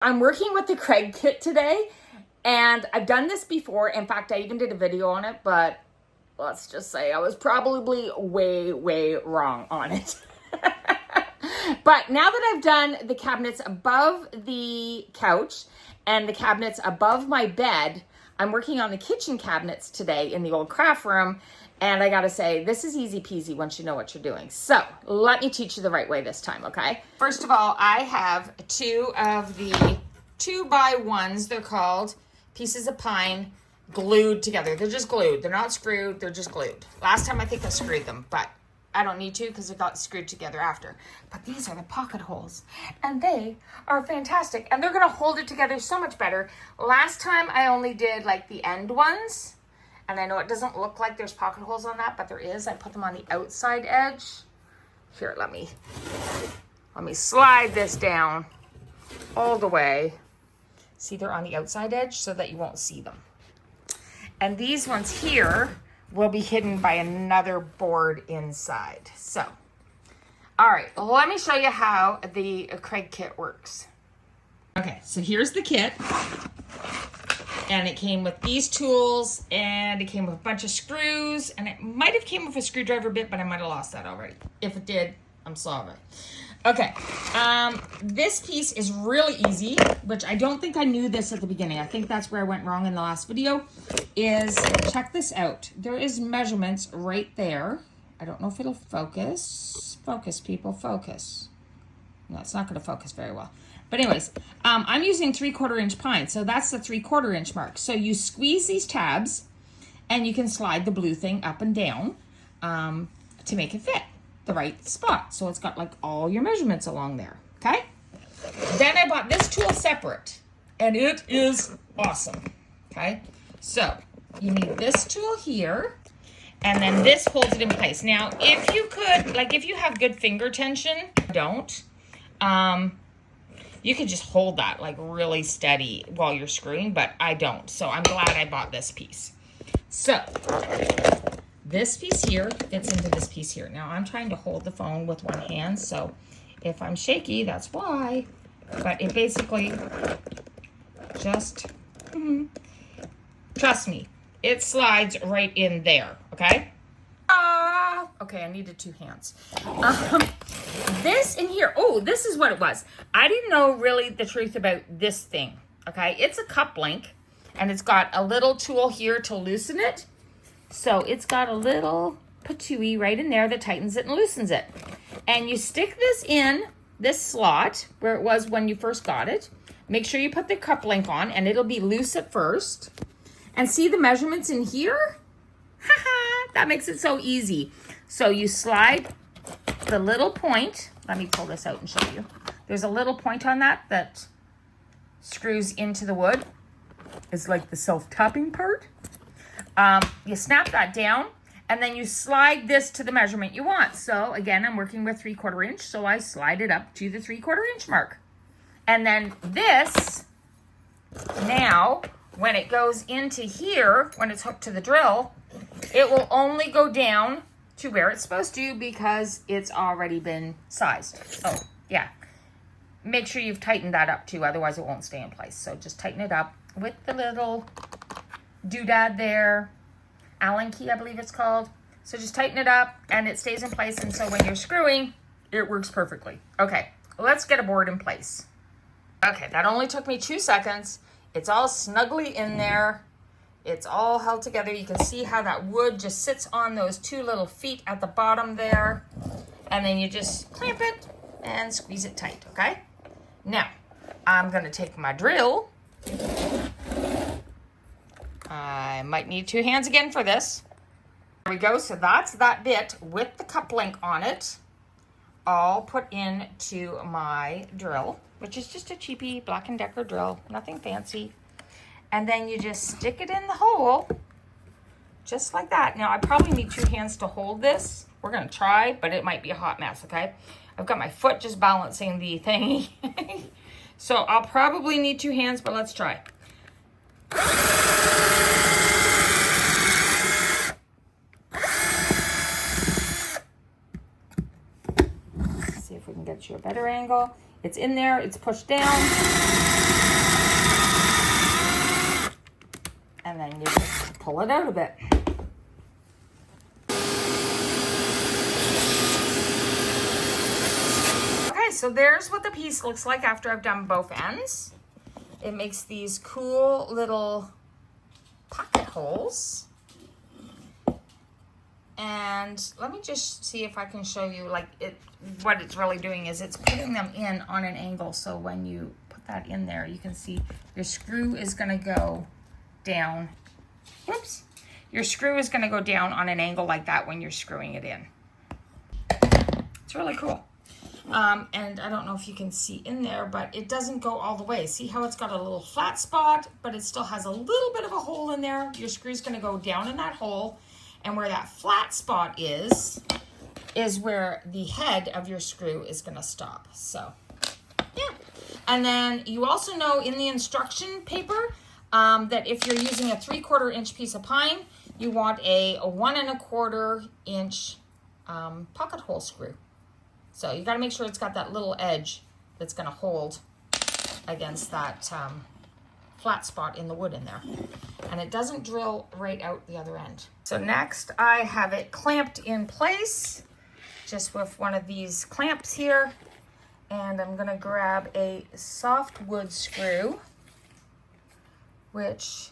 I'm working with the Kreg kit today, and I've done this before. In fact, I even did a video on it, but let's just say I was probably way wrong on it. But now that I've done the cabinets above the couch and the cabinets above my bed, I'm working on the kitchen cabinets today in the old craft room. And I gotta say, this is easy peasy once you know what you're doing. So let me teach you the right way this time, okay? First of all, I have two of the 2x1s, they're called, pieces of pine glued together. They're just glued. They're not screwed, they're just glued. Last time I think I screwed them, but I don't need to because it got screwed together after. But these are the pocket holes, and they are fantastic. And they're gonna hold it together so much better. Last time I only did like the end ones, and I know it doesn't look like there's pocket holes on that, but there is. I put them on the outside edge. Here, let me slide this down all the way. See, they're on the outside edge so that you won't see them. And these ones here will be hidden by another board inside. So, all right, let me show you how the Kreg kit works. Okay, so here's the kit. And it came with these tools, and it came with a bunch of screws, and it might have came with a screwdriver bit, but I might have lost that already. If it did, I'm sorry. Okay, this piece is really easy, which I don't think I knew this at the beginning. I think that's where I went wrong in the last video, is check this out. There is measurements right there. I don't know if it'll focus. Focus, people, focus. No, it's not gonna focus very well. But anyways, I'm using 3/4 inch pine, so that's the 3/4 inch mark. So you squeeze these tabs, and you can slide the blue thing up and down to make it fit the right spot. So it's got like all your measurements along there, okay? Then I bought this tool separate, and it is awesome, okay? So you need this tool here, and then this holds it in place. Now, if you could, like if you have good finger tension, don't. You could just hold that like really steady while you're screwing, but I don't. So I'm glad I bought this piece. So this piece here fits into this piece here. Now I'm trying to hold the phone with one hand, so if I'm shaky, that's why. But it basically just, trust me, it slides right in there, okay? Okay, I needed two hands. This in here, oh, this is what it was. I didn't know really the truth about this thing, okay? It's a cup link, and it's got a little tool here to loosen it. So it's got a little patooey right in there that tightens it and loosens it. And you stick this in this slot where it was when you first got it. Make sure you put the cup link on, and it'll be loose at first. And see the measurements in here? Haha, that makes it so easy. So you slide the little point. Let me pull this out and show you. There's a little point on that screws into the wood. It's like the self-tapping part. You snap that down, and then you slide this to the measurement you want. So again, I'm working with 3/4 inch, so I slide it up to the 3/4 inch mark. And then this, now, when it goes into here, when it's hooked to the drill, it will only go down to where it's supposed to because it's already been sized. Oh, yeah. Make sure you've tightened that up too, otherwise it won't stay in place. So just tighten it up with the little doodad there. Allen key, I believe it's called. So just tighten it up and it stays in place, and so when you're screwing, it works perfectly. Okay, let's get a board in place. Okay, that only took me 2 seconds. It's all snugly in there. It's all held together. You can see how that wood just sits on those two little feet at the bottom there. And then you just clamp it and squeeze it tight, okay? Now, I'm gonna take my drill. I might need 2 hands again for this. There we go, so that's that bit with the cup link on it, all put into my drill, which is just a cheapy Black & Decker drill, nothing fancy. And then you just stick it in the hole, just like that. Now, I probably need 2 hands to hold this. We're gonna try, but it might be a hot mess, okay? I've got my foot just balancing the thingy. So I'll probably need 2 hands, but let's try. See if we can get you a better angle. It's in there, it's pushed down. And then you just pull it out a bit. Okay, so there's what the piece looks like after I've done both ends. It makes these cool little pocket holes. And let me just see if I can show you like what it's really doing is it's putting them in on an angle. So when you put that in there, you can see your screw is gonna go down. Whoops. Your screw is gonna go down on an angle like that when you're screwing it in. It's really cool. And I don't know if you can see in there, but it doesn't go all the way. See how it's got a little flat spot, but it still has a little bit of a hole in there. Your screw's gonna go down in that hole. And where that flat spot is where the head of your screw is gonna stop. So, yeah. And then you also know in the instruction paper that if you're using a 3/4 inch piece of pine, you want a 1 1/4 inch pocket hole screw. So you gotta make sure it's got that little edge that's gonna hold against that flat spot in the wood in there. And it doesn't drill right out the other end. So next I have it clamped in place just with one of these clamps here. And I'm gonna grab a softwood screw, which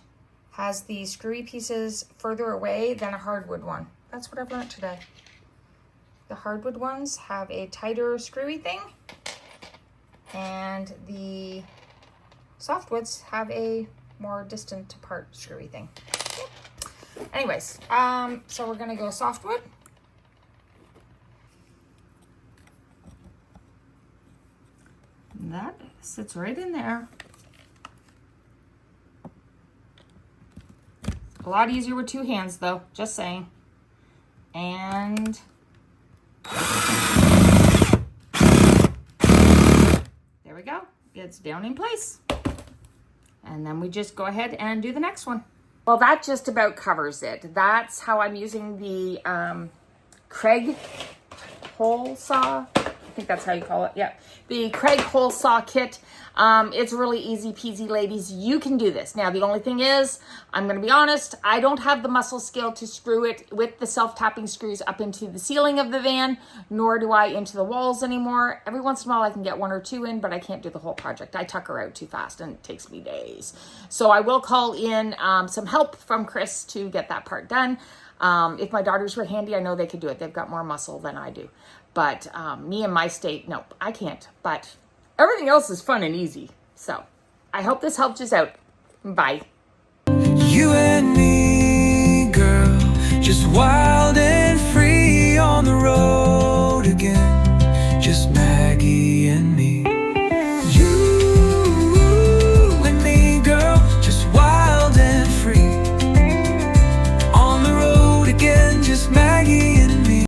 has the screwy pieces further away than a hardwood one. That's what I've learned today. The hardwood ones have a tighter screwy thing, and the softwoods have a more distant apart screwy thing. Yep. Anyways, so we're gonna go softwood. And that sits right in there. A lot easier with 2 hands though, just saying. And there we go. It's down in place. And then we just go ahead and do the next one. Well, that just about covers it. That's how I'm using the Kreg hole saw. I think that's how you call it. Yeah, the Kreg hole saw kit. It's really easy peasy, ladies. You can do this. Now, the only thing is, I'm going to be honest, I don't have the muscle skill to screw it with the self-tapping screws up into the ceiling of the van, nor do I into the walls anymore. Every once in a while, I can get 1 or 2 in, but I can't do the whole project. I tuck her out too fast, and it takes me days. So I will call in some help from Chris to get that part done. If my daughters were handy, I know they could do it. They've got more muscle than I do. But me and my state, nope, I can't. But everything else is fun and easy. So I hope this helped us out. Bye. You and